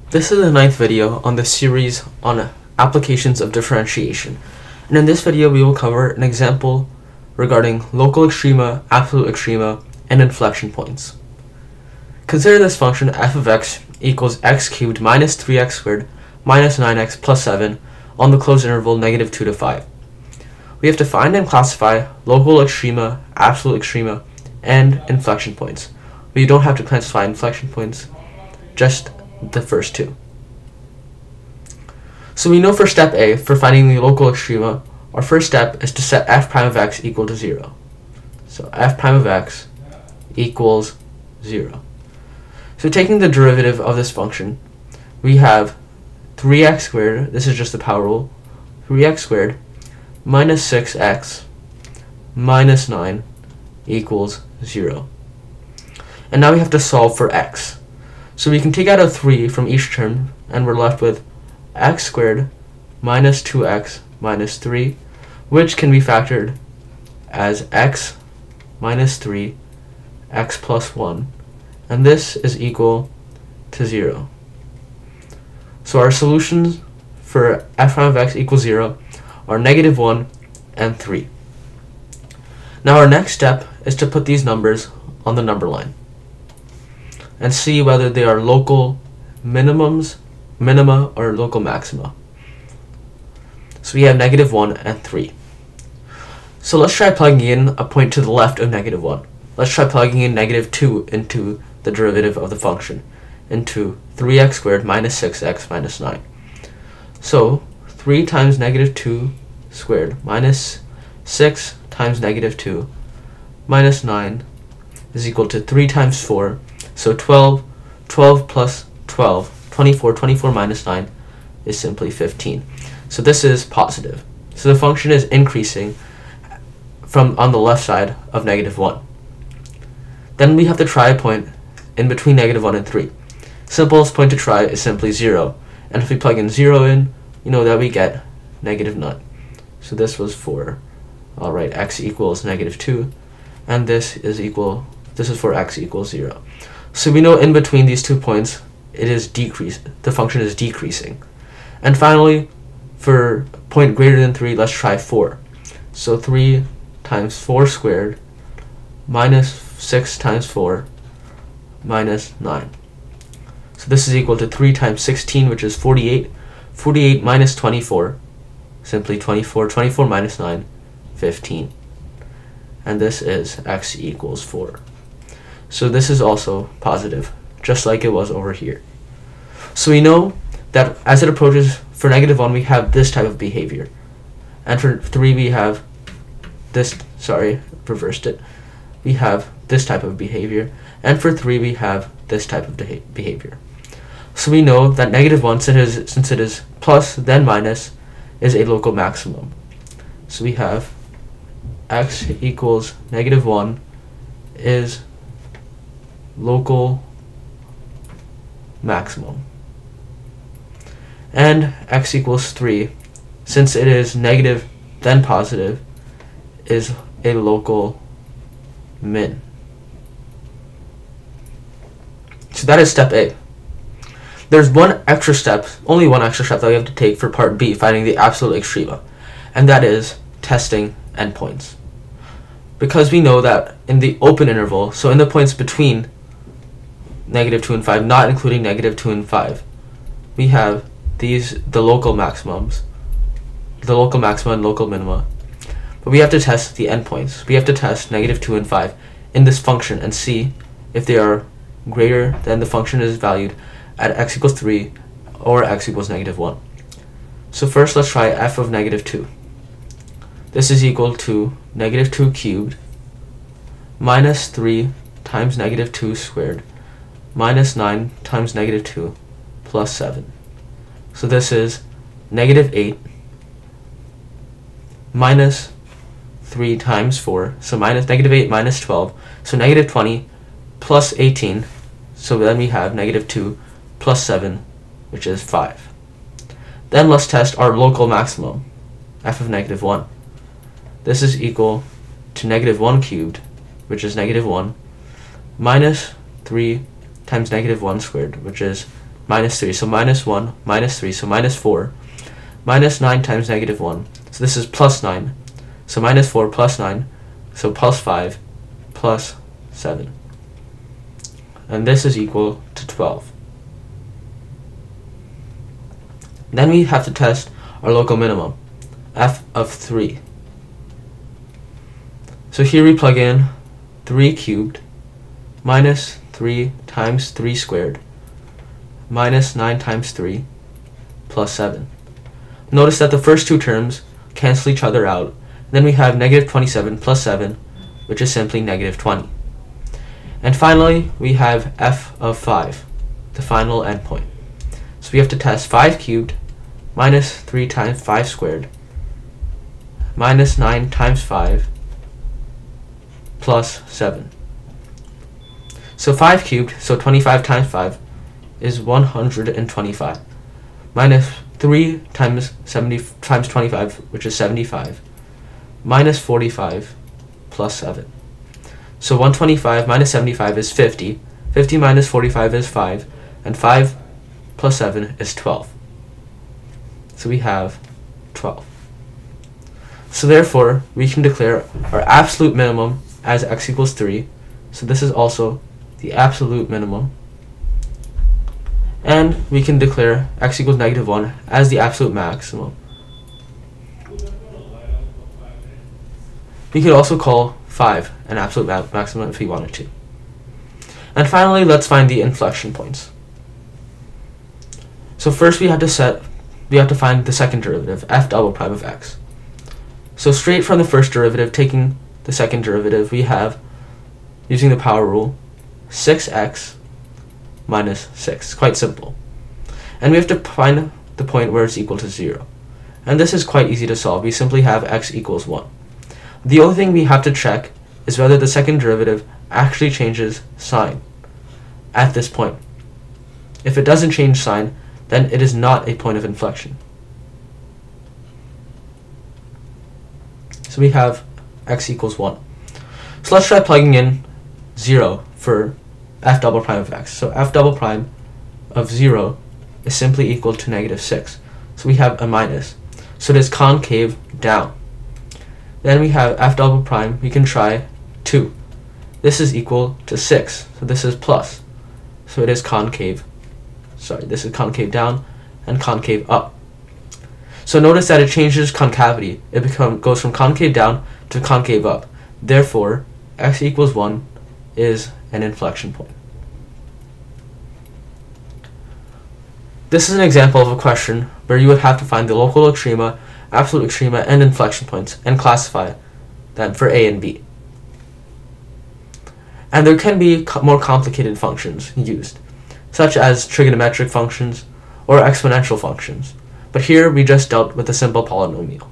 This is the 9th video on the series on applications of differentiation, and in this video we will cover an example regarding local extrema, absolute extrema, and inflection points. Consider this function f of x equals x cubed minus 3x squared minus 9x plus 7 on the closed interval -2 to 5. We have to find and classify local extrema, absolute extrema, and inflection points. We don't have to classify inflection points, just the first two. So we know for step A, for finding the local extrema, our first step is to set f prime of x equal to 0. So f prime of x equals 0. So taking the derivative of this function, we have 3x squared, this is just the power rule, 3x squared minus 6x minus 9 equals 0. And now we have to solve for x. So we can take out a 3 from each term, and we're left with x squared minus 2x minus 3, which can be factored as x minus 3, x plus 1, and this is equal to 0. So our solutions for f prime of x equals 0 are -1 and 3. Now our next step is to put these numbers on the number line and see whether they are local minima, or local maxima. So we have -1 and 3. So let's try plugging in a point to the left of -1. Let's try plugging in -2 into the derivative of the function, into 3x squared minus 6x minus 9. So 3 times -2 squared minus 6 times -2 minus 9 is equal to 3 times 4. So 12 plus 12, 24, 24 minus 9 is simply 15. So this is positive. So the function is increasing from on the left side of -1. Then we have to try a point in between -1 and 3. Simplest point to try is simply 0. And if we plug in 0 in, you know that we get -9. So this was 4. Alright, x equals -2. And this is for x equals 0. So we know in between these 2 points, the function is decreasing. And finally, for point greater than 3, let's try 4. So 3 times 4 squared minus 6 times 4 minus 9. So this is equal to 3 times 16, which is 48. 48 minus 24, simply 24. 24 minus 9, 15. And this is x equals 4. So this is also positive, just like it was over here. So we know that as it approaches, for -1 we have this type of behavior, and for 3 we have this, reversed it, we have this type of behavior, and for 3 we have this type of behavior. So we know that -1, since it is plus then minus, is a local maximum. So we have x equals -1 is local maximum, and x equals 3, since it is negative then positive, is a local min. So that is step A. There's only one extra step that we have to take for part B, finding the absolute extrema, and that is testing endpoints. Because we know that in the open interval, so in the points between -2 and 5, not including -2 and 5, we have the local maxima and local minima. But we have to test the endpoints. We have to test -2 and 5 in this function and see if they are greater than the function is valued at x equals 3 or x equals -1. So first let's try f of -2. This is equal to -2 cubed minus 3 times -2 squared minus 9 times -2 plus 7. So this is -8 minus 3 times 4, so -8 minus 12, so -20 plus 18, so then we have -2 plus 7, which is 5. Then let's test our local maximum, f of -1. This is equal to -1 cubed, which is -1, minus 3 times -1 squared, which is minus 3, so minus 1, minus 3, so minus 4, minus 9 times negative 1, so this is plus 9, so minus 4 plus 9, so plus 5 plus 7. And this is equal to 12. Then we have to test our local minimum, f of 3. So here we plug in 3 cubed minus 3 times 3 squared minus 9 times 3 plus 7. Notice that the first two terms cancel each other out. Then we have negative 27 plus 7, which is simply negative 20. And finally, we have f of 5, the final endpoint. So we have to test 5 cubed minus 3 times 5 squared minus 9 times 5 plus 7. So 5 cubed, so 25 times 5, is 125. Minus 3 times 25, which is 75, minus 45 plus 7. So 125 minus 75 is 50. 50 minus 45 is 5. And 5 plus 7 is 12. So we have 12. So therefore, we can declare our absolute minimum as x equals 3. So this is also the absolute minimum. And we can declare x equals negative 1 as the absolute maximum. We could also call 5 an absolute maximum if we wanted to. And finally, let's find the inflection points. So first we have to find the second derivative, f double prime of x. So straight from the first derivative, taking the second derivative, we have, using the power rule, 6x minus 6. Quite simple. And we have to find the point where it's equal to 0. And this is quite easy to solve. We simply have x equals 1. The only thing we have to check is whether the second derivative actually changes sign at this point. If it doesn't change sign, then it is not a point of inflection. So we have x equals 1. So let's try plugging in 0 for f double prime of x. So f double prime of 0 is simply equal to negative 6. So we have a minus. So it is concave down. Then we have f double prime, we can try 2. This is equal to 6. So this is plus. So it is concave. This is concave down and concave up. So notice that it changes concavity. It goes from concave down to concave up. Therefore, x equals 1 is an inflection point. This is an example of a question where you would have to find the local extrema, absolute extrema, and inflection points and classify them for A and B. And there can be more complicated functions used, such as trigonometric functions or exponential functions. But here we just dealt with a simple polynomial.